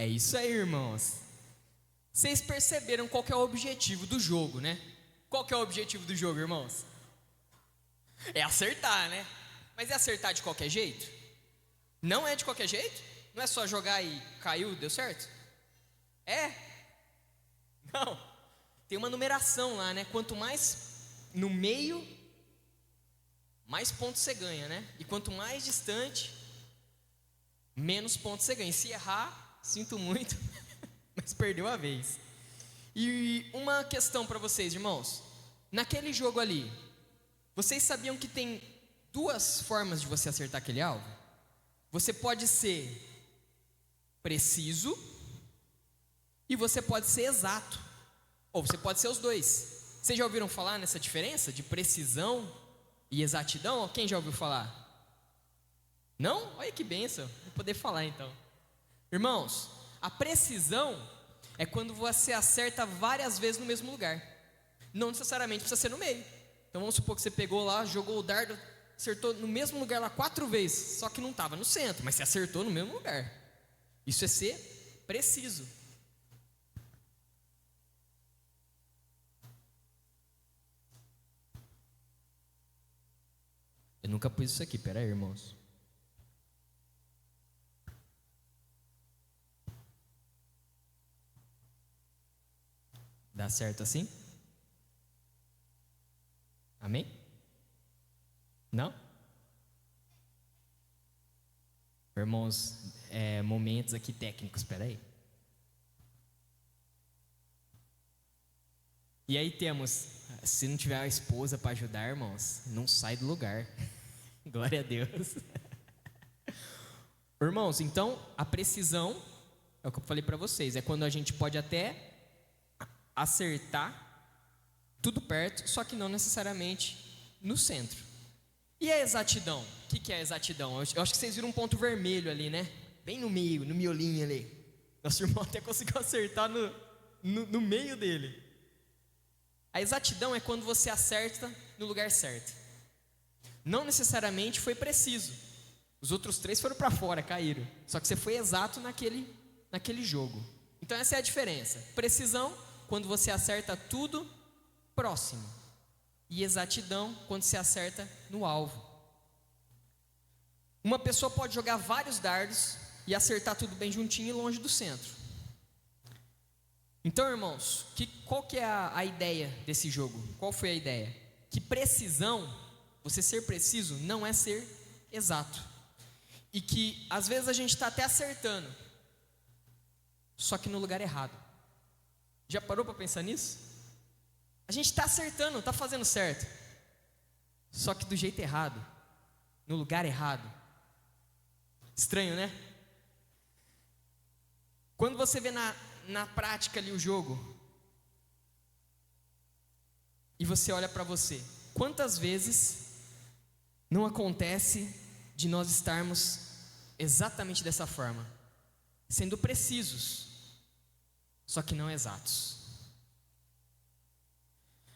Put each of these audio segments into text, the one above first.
É isso aí, irmãos. Vocês perceberam qual que é o objetivo do jogo, né? Qual que é o objetivo do jogo, irmãos? É acertar, né? Mas é acertar de qualquer jeito? Não é de qualquer jeito? Não é só jogar e caiu, deu certo? É? Não. Tem uma numeração lá, né? Quanto mais no meio, mais pontos você ganha, né? E quanto mais distante, menos pontos você ganha. E se errar, sinto muito, mas perdeu a vez. E uma questão para vocês, irmãos. Naquele jogo ali, vocês sabiam que tem duas formas de você acertar aquele alvo? Você pode ser preciso e você pode ser exato. Ou você pode ser os dois. Vocês já ouviram falar nessa diferença de precisão e exatidão? Quem já ouviu falar? Não? Olha que bênção, vou poder falar então. Irmãos, a precisão é quando você acerta várias vezes no mesmo lugar. Não necessariamente precisa ser no meio. Então vamos supor que você pegou lá, jogou o dardo, acertou no mesmo lugar lá 4 vezes, só que não estava no centro, mas você acertou no mesmo lugar. Isso é ser preciso. Eu nunca pus isso aqui, pera aí, irmãos. Dá certo assim? Amém? Não? Irmãos, momentos aqui técnicos, espera aí. E aí temos, se não tiver a esposa para ajudar, irmãos, não sai do lugar. Glória a Deus. Irmãos, então, a precisão, é o que eu falei para vocês, é quando a gente pode até acertar tudo perto, só que não necessariamente no centro. E a exatidão? O que é a exatidão? Eu acho que vocês viram um ponto vermelho ali, né? Bem no meio, no miolinho ali. Nosso irmão até conseguiu acertar no meio dele. A exatidão é quando você acerta no lugar certo. Não necessariamente foi preciso. Os outros 3 foram para fora, caíram. Só que você foi exato naquele jogo. Então essa é a diferença. Precisão, quando você acerta tudo próximo. E exatidão, quando você acerta no alvo. Uma pessoa pode jogar vários dardos e acertar tudo bem juntinho e longe do centro. Então, irmãos, qual que é a ideia desse jogo? Qual foi a ideia? Que precisão, você ser preciso, não é ser exato. E que às vezes a gente está até acertando, só que no lugar errado. Já parou para pensar nisso? A gente está acertando, está fazendo certo, só que do jeito errado, no lugar errado. Estranho, né? Quando você vê na prática ali o jogo, e você olha para você, quantas vezes não acontece de nós estarmos exatamente dessa forma, sendo precisos, só que não exatos.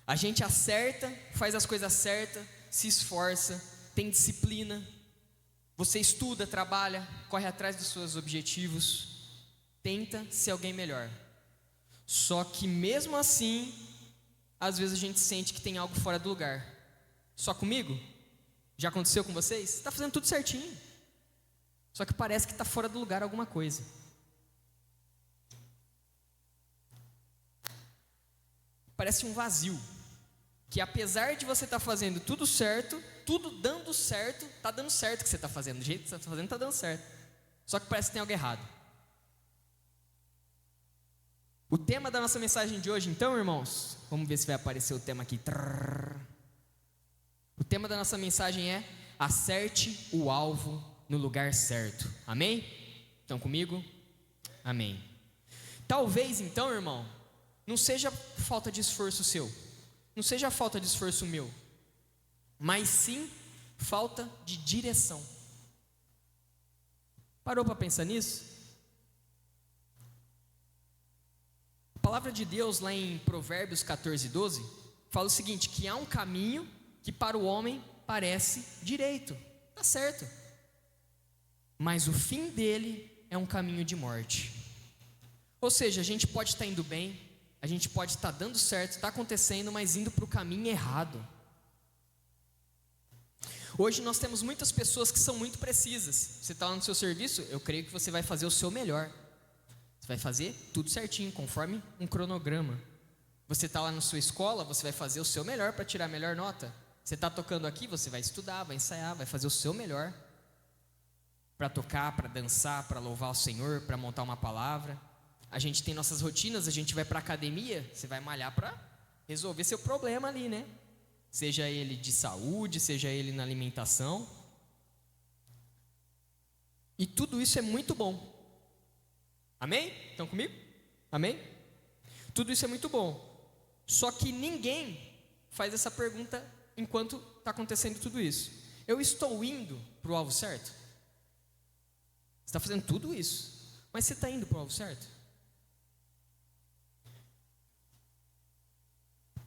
A gente acerta, faz as coisas certas, se esforça, tem disciplina, você estuda, trabalha, corre atrás dos seus objetivos, tenta ser alguém melhor. Só que mesmo assim, às vezes a gente sente que tem algo fora do lugar. Só comigo? Já aconteceu com vocês? Está fazendo tudo certinho, só que parece que está fora do lugar alguma coisa. Parece um vazio, que apesar de você estar fazendo tudo certo, tudo dando certo, está dando certo o que você está fazendo, do jeito que você está fazendo está dando certo, só que parece que tem algo errado. O tema da nossa mensagem de hoje, então, irmãos, vamos ver se vai aparecer o tema aqui. O tema da nossa mensagem é: acerte o alvo no lugar certo. Amém? Estão comigo? Amém. Talvez então, irmão, não seja falta de esforço seu, não seja falta de esforço meu, mas sim falta de direção. Parou para pensar nisso? A palavra de Deus lá em Provérbios 14:12 fala o seguinte: que há um caminho que para o homem parece direito, tá certo, mas o fim dele é um caminho de morte. Ou seja, a gente pode estar indo bem, a gente pode estar dando certo, está acontecendo, mas indo para o caminho errado. Hoje nós temos muitas pessoas que são muito precisas. Você está lá no seu serviço, eu creio que você vai fazer o seu melhor. Você vai fazer tudo certinho, conforme um cronograma. Você está lá na sua escola, você vai fazer o seu melhor para tirar a melhor nota. Você está tocando aqui, você vai estudar, vai ensaiar, vai fazer o seu melhor para tocar, para dançar, para louvar o Senhor, para montar uma palavra. A gente tem nossas rotinas, a gente vai para a academia, você vai malhar para resolver seu problema ali, né? Seja ele de saúde, seja ele na alimentação. E tudo isso é muito bom. Amém? Estão comigo? Amém? Tudo isso é muito bom. Só que ninguém faz essa pergunta enquanto está acontecendo tudo isso. Eu estou indo para o alvo certo? Você está fazendo tudo isso, mas você está indo para o alvo certo?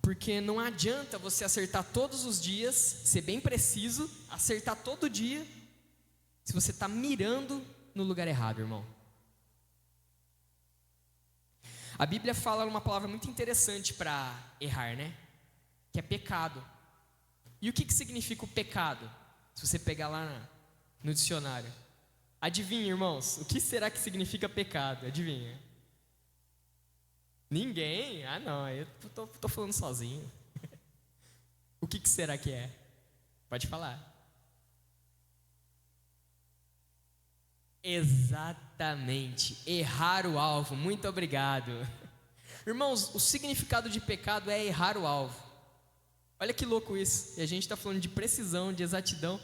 Porque não adianta você acertar todos os dias, ser bem preciso, acertar todo dia, se você está mirando no lugar errado, irmão. A Bíblia fala uma palavra muito interessante para errar, né? Que é pecado. E o que significa o pecado? Se você pegar lá no dicionário. Adivinha, irmãos, o que será que significa pecado? Adivinha? Ninguém? Ah, não, eu tô falando sozinho. O que será que é? Pode falar. Exatamente, errar o alvo. Muito obrigado. Irmãos, o significado de pecado é errar o alvo. Olha que louco isso. E a gente está falando de precisão, de exatidão,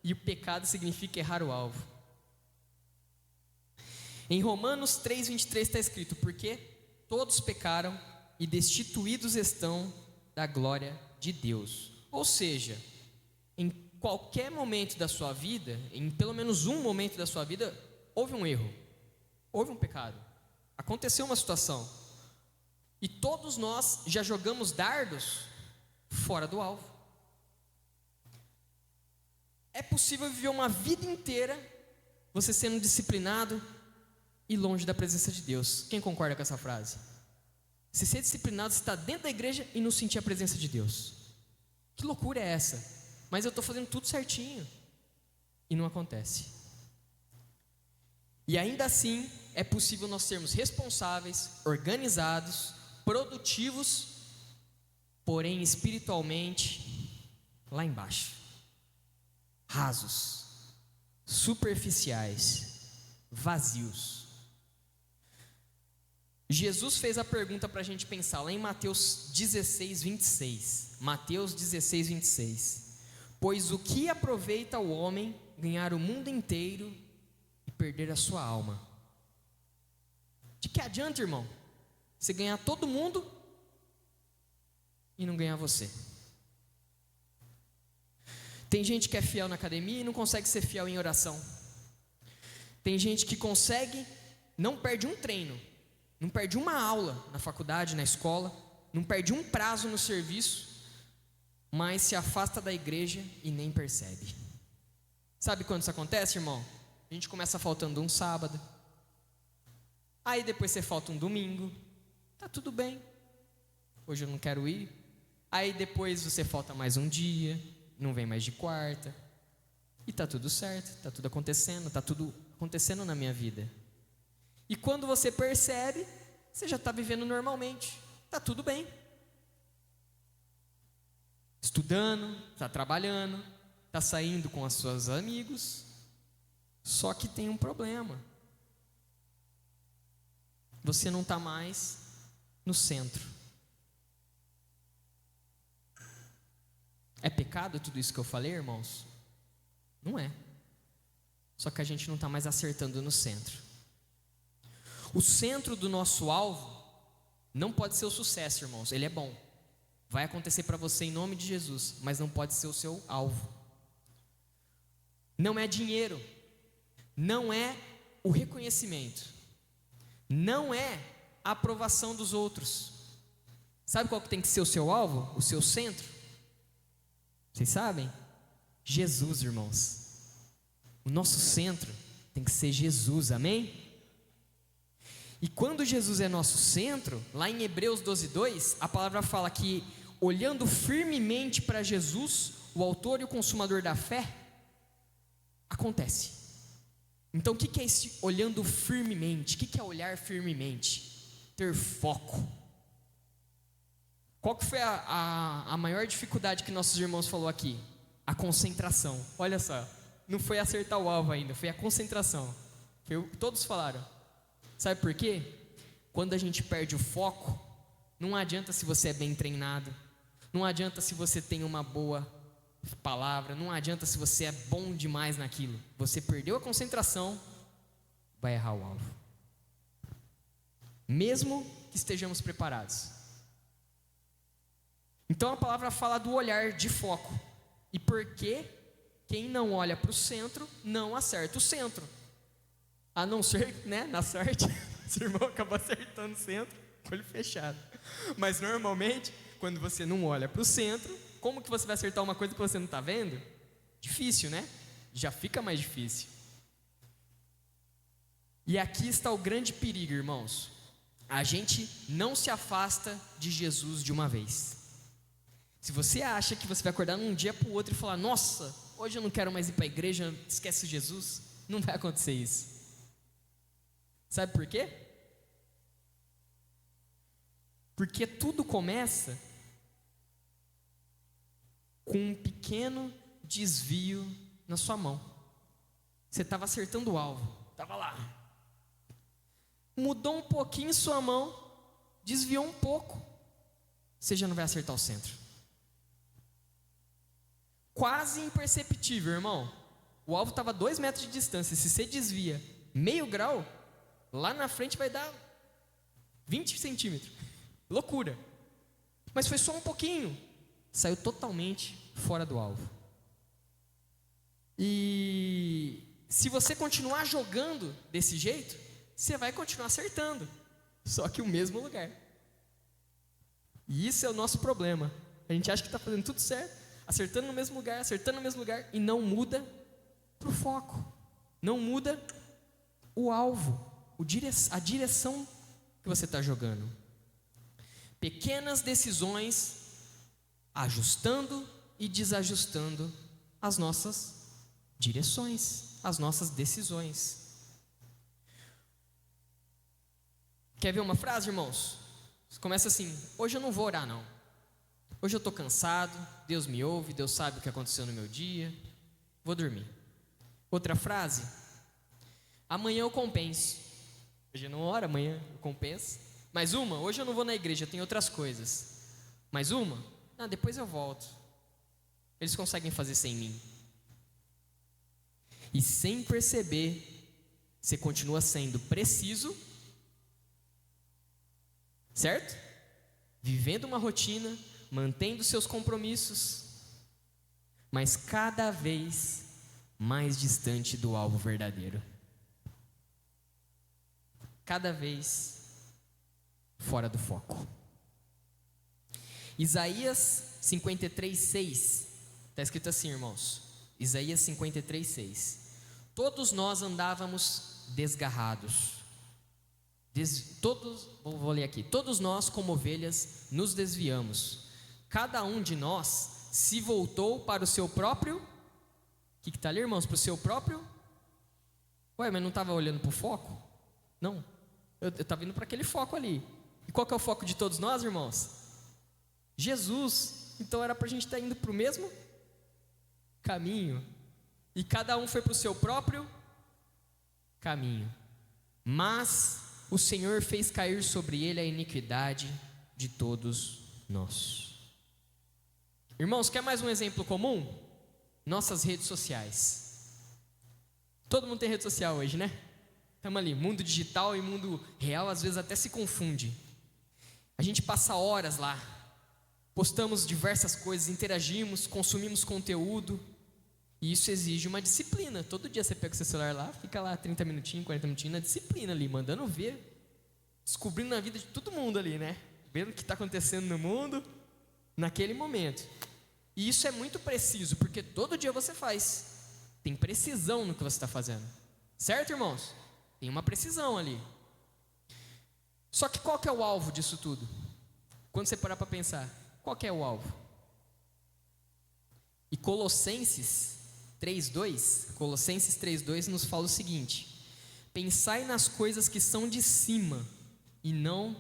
e o pecado significa errar o alvo. Em Romanos 3:23 está escrito: porque todos pecaram e destituídos estão da glória de Deus. Ou seja, em qualquer momento da sua vida, em pelo menos um momento da sua vida, houve um erro, houve um pecado, aconteceu uma situação. E todos nós já jogamos dardos fora do alvo. É possível viver uma vida inteira você sendo disciplinado e longe da presença de Deus. Quem concorda com essa frase? Se ser disciplinado, você está dentro da igreja e não sentir a presença de Deus. Que loucura é essa? Mas eu estou fazendo tudo certinho e não acontece. E ainda assim é possível nós sermos responsáveis, organizados, produtivos, porém espiritualmente lá embaixo, rasos, superficiais, vazios. Jesus fez a pergunta para a gente pensar lá em Mateus 16:26. Mateus 16:26. Pois o que aproveita o homem ganhar o mundo inteiro e perder a sua alma? De que adianta, irmão, você ganhar todo mundo e não ganhar você? Tem gente que é fiel na academia e não consegue ser fiel em oração. Tem gente que consegue, não perde um treino, não perde uma aula na faculdade, na escola, não perde um prazo no serviço, mas se afasta da igreja e nem percebe. Sabe quando isso acontece, irmão? A gente começa faltando um sábado, aí depois você falta um domingo, tá tudo bem, hoje eu não quero ir. Aí depois você falta mais um dia, não vem mais de quarta, e tá tudo certo, tá tudo acontecendo na minha vida. E quando você percebe, você já está vivendo normalmente, está tudo bem. Estudando, está trabalhando, está saindo com os seus amigos, só que tem um problema. Você não está mais no centro. É pecado tudo isso que eu falei, irmãos? Não é. Só que a gente não está mais acertando no centro. O centro do nosso alvo não pode ser o sucesso, irmãos. Ele é bom, vai acontecer para você em nome de Jesus, mas não pode ser o seu alvo. Não é dinheiro, não é o reconhecimento, não é a aprovação dos outros. Sabe qual que tem que ser o seu alvo? O seu centro? Vocês sabem? Jesus, irmãos. O nosso centro tem que ser Jesus, amém? E quando Jesus é nosso centro, lá em Hebreus 12:2, a palavra fala que olhando firmemente para Jesus, o autor e o consumador da fé, acontece. Então o que é esse olhando firmemente? O que é olhar firmemente? Ter foco. Qual que foi a maior dificuldade que nossos irmãos falou aqui? A concentração. Olha só, não foi acertar o alvo ainda, foi a concentração. Todos falaram. Sabe por quê? Quando a gente perde o foco, não adianta se você é bem treinado, não adianta se você tem uma boa palavra, não adianta se você é bom demais naquilo. Você perdeu a concentração, vai errar o alvo. Mesmo que estejamos preparados. Então a palavra fala do olhar de foco. E porque quem não olha para o centro, não acerta o centro. A não ser, né, na sorte, seu irmão acaba acertando o centro, com olho fechado. Mas normalmente, quando você não olha para o centro, como que você vai acertar uma coisa que você não está vendo? Difícil, né? Já fica mais difícil. E aqui está o grande perigo, irmãos. A gente não se afasta de Jesus de uma vez. Se você acha que você vai acordar num dia para o outro e falar: nossa, hoje eu não quero mais ir para a igreja, esquece Jesus, não vai acontecer isso. Sabe por quê? Porque tudo começa com um pequeno desvio na sua mão. Você estava acertando o alvo, estava lá. Mudou um pouquinho sua mão, desviou um pouco, você já não vai acertar o centro. Quase imperceptível, irmão. O alvo estava a 2 metros de distância. Se você desvia meio grau, lá na frente vai dar 20 centímetros. Loucura. Mas foi só um pouquinho. Saiu totalmente fora do alvo. E se você continuar jogando desse jeito, você vai continuar acertando. Só que o mesmo lugar. E isso é o nosso problema. A gente acha que está fazendo tudo certo, acertando no mesmo lugar, e não muda para o foco. Não muda o alvo, a direção que você está jogando. Pequenas decisões, ajustando e desajustando as nossas direções, as nossas decisões. Quer ver uma frase, irmãos? Começa assim: hoje eu não vou orar não. Hoje eu estou cansado, Deus me ouve, Deus sabe o que aconteceu no meu dia, vou dormir. Outra frase: amanhã eu compenso. Hoje eu não oro, amanhã eu compenso. Mais uma: hoje eu não vou na igreja, tem outras coisas. Mais uma: depois eu volto. Eles conseguem fazer sem mim. E sem perceber, você continua sendo preciso, certo? Vivendo uma rotina, mantendo seus compromissos, mas cada vez mais distante do alvo verdadeiro. Cada vez fora do foco. Isaías 53:6 está escrito assim, irmãos. Isaías 53:6. Todos nós andávamos desgarrados. Vou ler aqui. Todos nós, como ovelhas, nos desviamos. Cada um de nós se voltou para o seu próprio. O que está ali, irmãos? Para o seu próprio. Ué, mas não estava olhando para o foco? Não. Eu estava indo para aquele foco ali. E qual que é o foco de todos nós, irmãos? Jesus. Então era para a gente estar indo para o mesmo caminho. E cada um foi para o seu próprio caminho. Mas o Senhor fez cair sobre ele a iniquidade de todos nós. Irmãos, quer mais um exemplo comum? Nossas redes sociais. Todo mundo tem rede social hoje, né? Estamos ali, mundo digital e mundo real às vezes até se confunde. A gente passa horas lá, postamos diversas coisas, interagimos, consumimos conteúdo. E isso exige uma disciplina. Todo dia você pega o seu celular lá, fica lá 30 minutinhos, 40 minutinhos na disciplina ali, mandando ver, descobrindo a vida de todo mundo ali, né? Vendo o que está acontecendo no mundo naquele momento. E isso é muito preciso, porque todo dia você faz. Tem precisão no que você está fazendo. Certo, irmãos? Tem uma precisão ali. Só que qual que é o alvo disso tudo? Quando você parar para pensar, qual que é o alvo? E Colossenses 3:2 nos fala o seguinte: pensai nas coisas que são de cima e não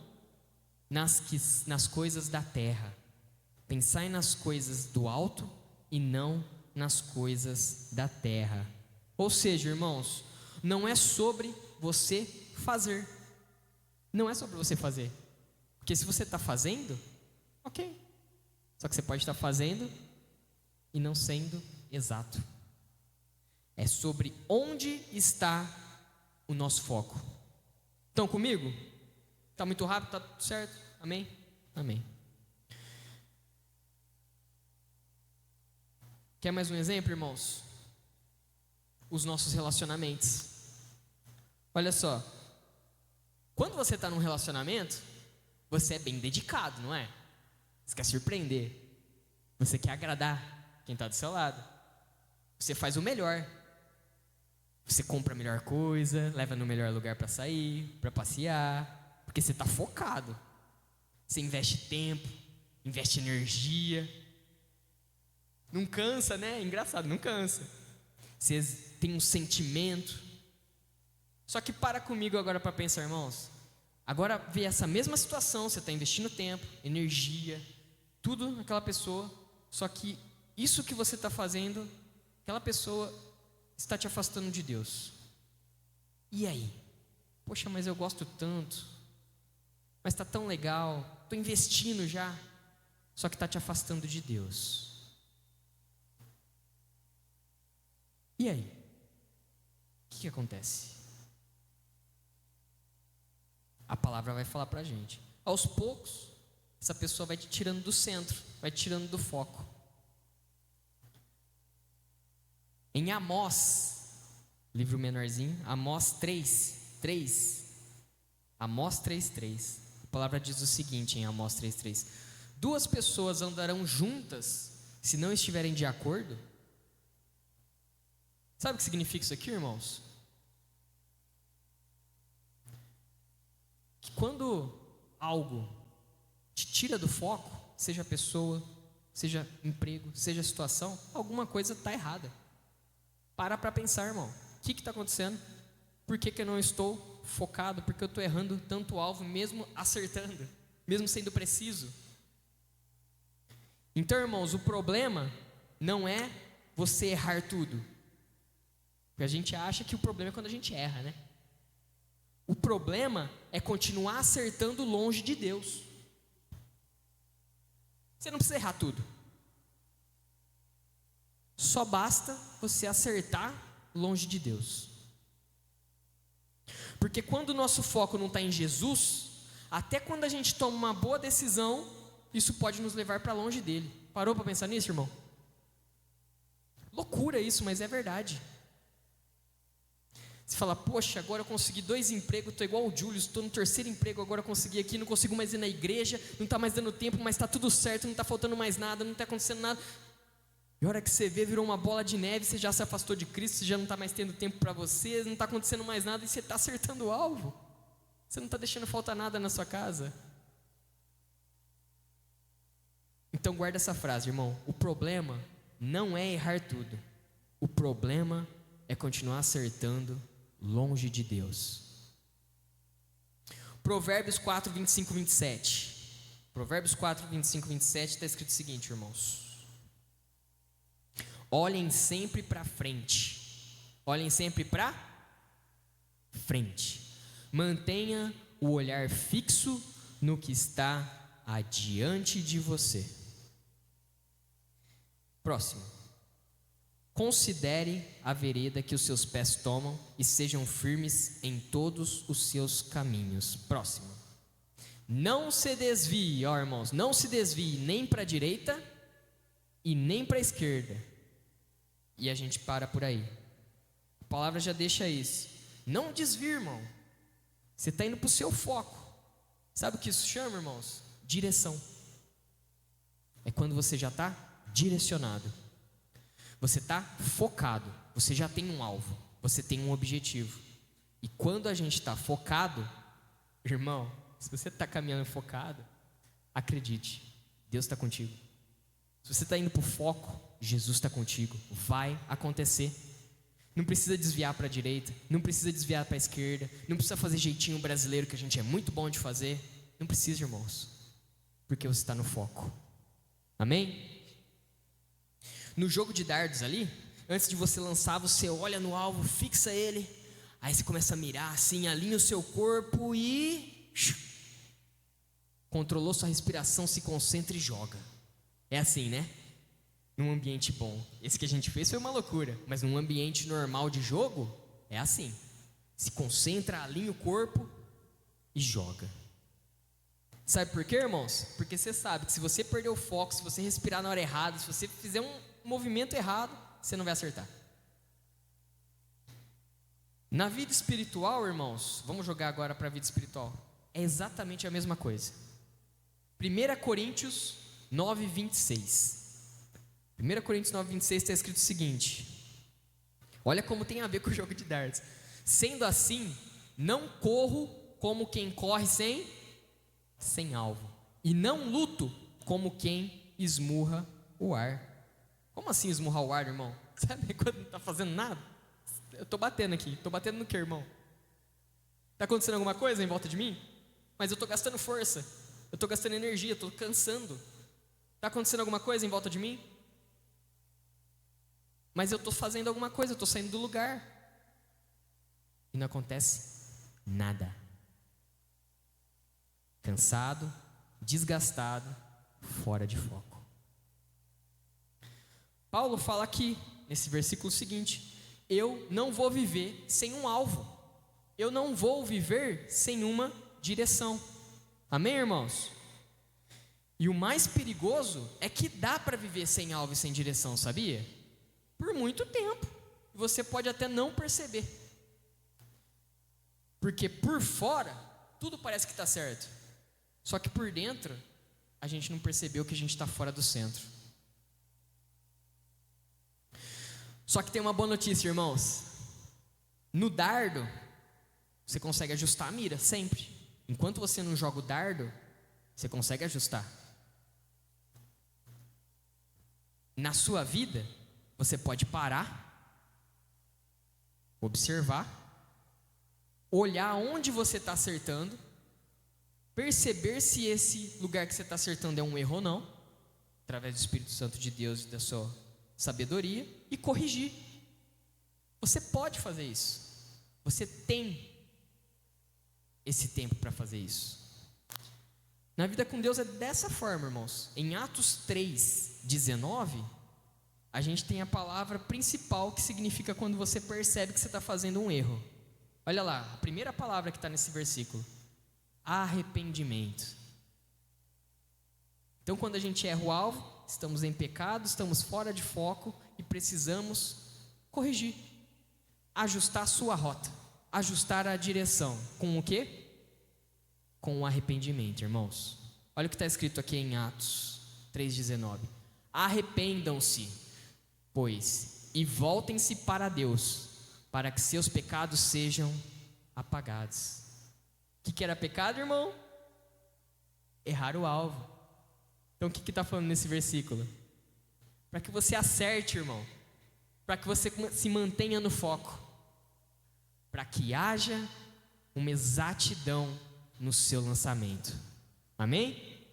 nas coisas da terra. Pensai nas coisas do alto e não nas coisas da terra. Ou seja, irmãos, não é sobre você fazer. Não é sobre você fazer. Porque se você está fazendo, ok. Só que você pode estar fazendo e não sendo exato. É sobre onde está o nosso foco. Estão comigo? Está muito rápido? Está tudo certo? Amém? Amém. Quer mais um exemplo, irmãos? Os nossos relacionamentos. Olha só. Quando você está num relacionamento, você é bem dedicado, não é? Você quer surpreender. Você quer agradar quem está do seu lado. Você faz o melhor. Você compra a melhor coisa, leva no melhor lugar para sair, para passear, porque você está focado. Você investe tempo, investe energia. Não cansa, né? Engraçado, não cansa. Você tem um sentimento. Só que para comigo agora para pensar, irmãos. Agora vê essa mesma situação, você está investindo tempo, energia, tudo naquela pessoa. Só que isso que você está fazendo, aquela pessoa está te afastando de Deus. E aí? Poxa, mas eu gosto tanto. Mas está tão legal. Estou investindo já. Só que está te afastando de Deus. E aí? O que acontece? A palavra vai falar para a gente. Aos poucos, essa pessoa vai te tirando do centro, vai te tirando do foco. Em Amós, livro menorzinho, Amós 3:3, Amós 3:3, a palavra diz o seguinte em Amós 3:3: 2 pessoas andarão juntas se não estiverem de acordo. Sabe o que significa isso aqui, irmãos? Que quando algo te tira do foco, seja pessoa, seja emprego, seja situação, alguma coisa está errada. Para pensar, irmão. O que está acontecendo? Por que eu não estou focado? Por que eu estou errando tanto o alvo, mesmo acertando, mesmo sendo preciso? Então, irmãos, o problema não é você errar tudo. Porque a gente acha que o problema é quando a gente erra, né? O problema é continuar acertando longe de Deus. Você não precisa errar tudo. Só basta você acertar longe de Deus. Porque quando o nosso foco não está em Jesus, até quando a gente toma uma boa decisão, isso pode nos levar para longe dele. Parou para pensar nisso, irmão? Loucura isso, mas é verdade. Você fala, poxa, agora eu consegui 2 empregos, estou igual o Júlio, estou no 3º emprego, agora eu consegui aqui, não consigo mais ir na igreja, não está mais dando tempo, mas está tudo certo, não está faltando mais nada, não está acontecendo nada. E a hora que você vê, virou uma bola de neve, você já se afastou de Cristo, você já não está mais tendo tempo para você, não está acontecendo mais nada e você está acertando o alvo. Você não está deixando faltar nada na sua casa. Então guarda essa frase, irmão. O problema não é errar tudo. O problema é continuar acertando longe de Deus. Provérbios 4, 25, 27. Provérbios 4, 25, 27 está escrito o seguinte, irmãos. Olhem sempre para frente. Olhem sempre para frente. Mantenha o olhar fixo no que está adiante de você. Próximo. Considere a vereda que os seus pés tomam e sejam firmes em todos os seus caminhos. Próximo. Não se desvie, ó irmãos, não se desvie nem para a direita e nem para a esquerda. E a gente para por aí. A palavra já deixa isso. Não desvie, irmão. Você está indo para o seu foco. Sabe o que isso chama, irmãos? Direção. É quando você já está direcionado. Você está focado. Você já tem um alvo. Você tem um objetivo. E quando a gente está focado, irmão, se você está caminhando focado, acredite, Deus está contigo. Se você está indo para o foco, Jesus está contigo. Vai acontecer. Não precisa desviar para a direita, não precisa desviar para a esquerda, não precisa fazer jeitinho brasileiro que a gente é muito bom de fazer. Não precisa, irmãos, porque você está no foco. Amém? No jogo de dardos ali, antes de você lançar, você olha no alvo, fixa ele, aí você começa a mirar assim, alinha o seu corpo e controlou sua respiração, se concentra e joga. É assim, né? Num ambiente bom. Esse que a gente fez foi uma loucura, mas num ambiente normal de jogo, é assim. Se concentra, alinha o corpo e joga. Sabe por quê, irmãos? Porque você sabe que se você perder o foco, se você respirar na hora errada, se você fizer um movimento errado, você não vai acertar. Na vida espiritual, irmãos, vamos jogar agora para a vida espiritual. É exatamente a mesma coisa. 1 Coríntios 9:26. 1 Coríntios 9:26 está escrito o seguinte: olha como tem a ver com o jogo de dardos. Sendo assim, não corro como quem corre sem alvo, e não luto como quem esmurra o ar. Como assim esmurrar o ar, irmão? Sabe quando não está fazendo nada? Eu estou batendo aqui, estou batendo no que, irmão? Está acontecendo alguma coisa em volta de mim? Mas eu estou gastando força, eu estou gastando energia, estou cansando. Está acontecendo alguma coisa em volta de mim? Mas eu estou fazendo alguma coisa, eu estou saindo do lugar. E não acontece nada. Cansado, desgastado, fora de foco. Paulo fala aqui, nesse versículo seguinte: eu não vou viver sem um alvo. Eu não vou viver sem uma direção. Amém, irmãos? E o mais perigoso é que dá para viver sem alvo e sem direção, sabia? Por muito tempo. Você pode até não perceber. Porque por fora, tudo parece que está certo. Só que por dentro, a gente não percebeu que a gente está fora do centro. Só que tem uma boa notícia, irmãos. No dardo, você consegue ajustar a mira, sempre. Enquanto você não joga o dardo, você consegue ajustar. Na sua vida, você pode parar, observar, olhar onde você está acertando, perceber se esse lugar que você está acertando é um erro ou não, através do Espírito Santo de Deus e da sua sabedoria, e corrigir. Você pode fazer isso. Você tem esse tempo para fazer isso. Na vida com Deus é dessa forma, irmãos. Em Atos 3:19, a gente tem a palavra principal que significa quando você percebe que você está fazendo um erro. Olha lá, a primeira palavra que está nesse versículo: arrependimento. Então, quando a gente erra o alvo, estamos em pecado, estamos fora de foco e precisamos corrigir, ajustar a sua rota, ajustar a direção. Com o quê? Com o arrependimento, irmãos. Olha o que está escrito aqui em Atos 3:19: arrependam-se, pois, e voltem-se para Deus, para que seus pecados sejam apagados. O que era pecado, irmão? Errar o alvo. Então o que está falando nesse versículo? Para que você acerte, irmão, para que você se mantenha no foco, para que haja uma exatidão no seu lançamento. Amém?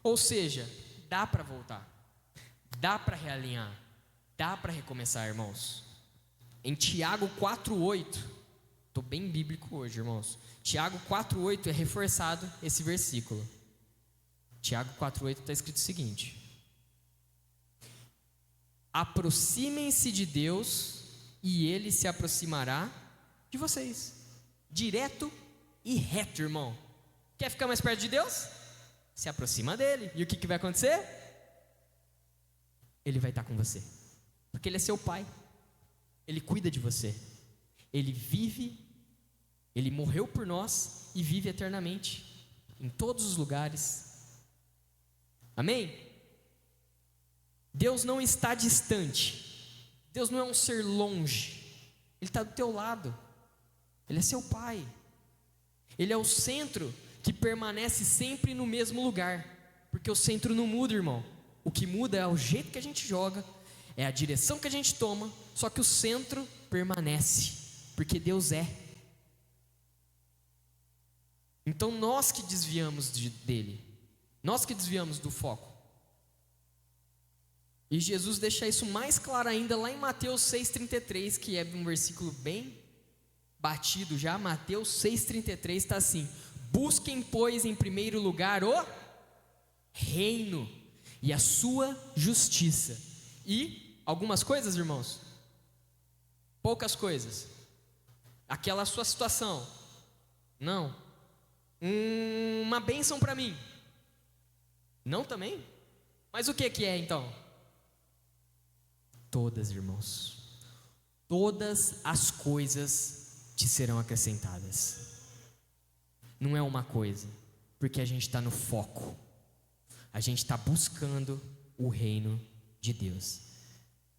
Ou seja, dá para voltar, dá para realinhar, dá para recomeçar, irmãos. Em Tiago 4:8, estou bem bíblico hoje, irmãos. Tiago 4:8 é reforçado esse versículo. Tiago 4:8 está escrito o seguinte: aproximem-se de Deus e Ele se aproximará de vocês. Direto e reto, irmão. Quer ficar mais perto de Deus? Se aproxima dele. E o que vai acontecer? Ele vai estar com você, porque Ele é seu Pai. Ele cuida de você. Ele vive, Ele morreu por nós e vive eternamente em todos os lugares. Amém? Deus não está distante. Deus não é um ser longe. Ele está do teu lado. Ele é seu Pai. Ele é o centro que permanece sempre no mesmo lugar, porque o centro não muda, irmão. O que muda é o jeito que a gente joga, é a direção que a gente toma, só que o centro permanece, porque Deus é. Então nós que desviamos dele, nós que desviamos do foco. E Jesus deixa isso mais claro ainda lá em Mateus 6,33, que é um versículo bem batido já. Mateus 6,33 está assim: busquem, pois, em primeiro lugar o reino e a sua justiça. E algumas coisas, irmãos, poucas coisas. Aquela sua situação, não. Uma bênção para mim, não também. Mas o que é então? Todas, irmãos, todas as coisas te serão acrescentadas. Não é uma coisa, porque a gente está no foco, a gente está buscando o reino de Deus.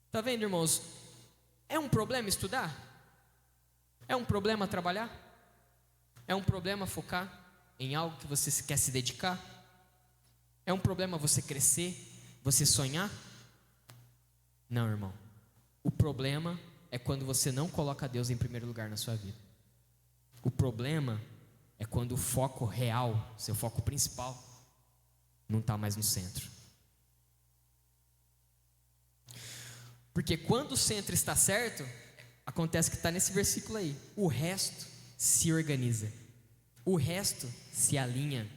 Está vendo, irmãos? É um problema estudar? É um problema trabalhar? É um problema focar em algo que você quer se dedicar? É um problema você crescer, você sonhar? Não, irmão. O problema é quando você não coloca Deus em primeiro lugar na sua vida. O problema é quando o foco real, seu foco principal, não está mais no centro. Porque quando o centro está certo, acontece que está nesse versículo aí: o resto se organiza, o resto se alinha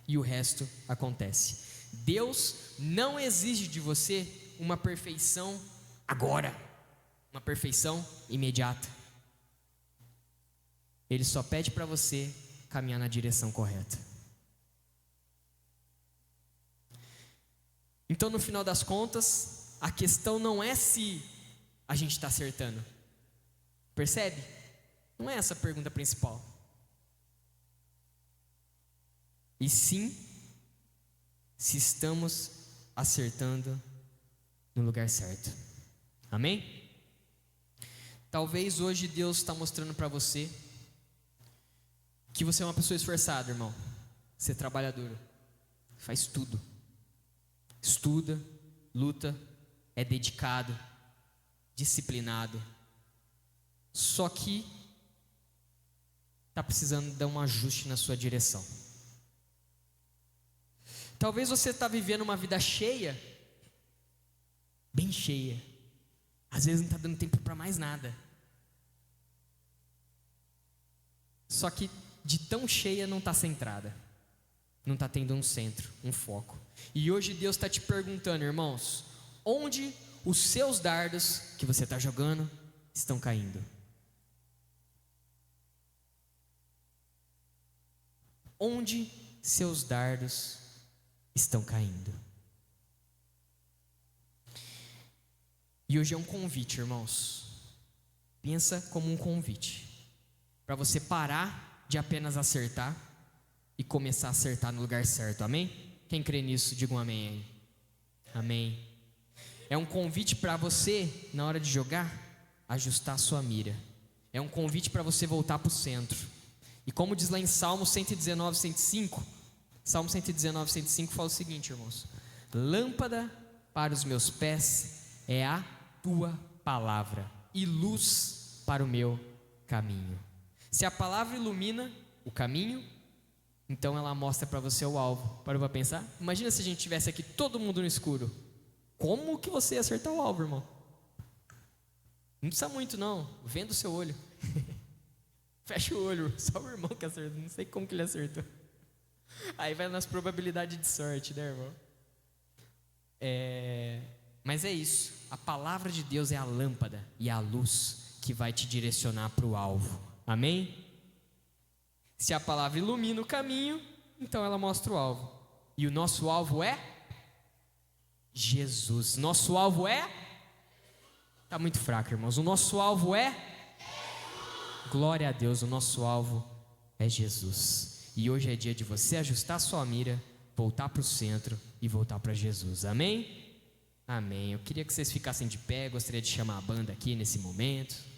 e o resto acontece. Deus não exige de você uma perfeição agora, uma perfeição imediata. Ele só pede para você caminhar na direção correta. Então, no final das contas, a questão não é se a gente está acertando. Percebe? Não é essa a pergunta principal. E sim, se estamos acertando no lugar certo. Amém? Talvez hoje Deus está mostrando para você que você é uma pessoa esforçada, irmão. Você é trabalhador, faz tudo, estuda, luta, é dedicado, disciplinado. Só que está precisando dar um ajuste na sua direção. Talvez você está vivendo uma vida cheia, bem cheia. Às vezes não está dando tempo para mais nada. Só que de tão cheia não está centrada. Não está tendo um centro, um foco. E hoje Deus está te perguntando, irmãos, onde os seus dardos que você está jogando estão caindo? Onde seus dardos estão caindo? E hoje é um convite, irmãos. Pensa como um convite para você parar de apenas acertar e começar a acertar no lugar certo, amém? Quem crê nisso, diga um amém aí. Amém. É um convite para você, na hora de jogar, ajustar a sua mira. É um convite para você voltar para o centro. E como diz lá em Salmo 119, 105, Salmo 119, 105 fala o seguinte, irmãos: lâmpada para os meus pés é a tua palavra e luz para o meu caminho. Se a palavra ilumina o caminho, então ela mostra para você o alvo. Parou para pensar? Imagina se a gente tivesse aqui todo mundo no escuro. Como que você ia acertar o alvo, irmão? Não precisa muito não, vendo o seu olho. Fecha o olho, só o irmão que acertou. Não sei como que ele acertou. Aí vai nas probabilidades de sorte, né, irmão? Mas é isso. A palavra de Deus é a lâmpada e a luz que vai te direcionar para o alvo. Amém? Se a palavra ilumina o caminho, então ela mostra o alvo. E o nosso alvo é Jesus. Nosso alvo é? Está muito fraco, irmãos. O nosso alvo é? Glória a Deus, o nosso alvo é Jesus. E hoje é dia de você ajustar a sua mira, voltar para o centro e voltar para Jesus. Amém? Amém. Eu queria que vocês ficassem de pé. Gostaria de chamar a banda aqui nesse momento.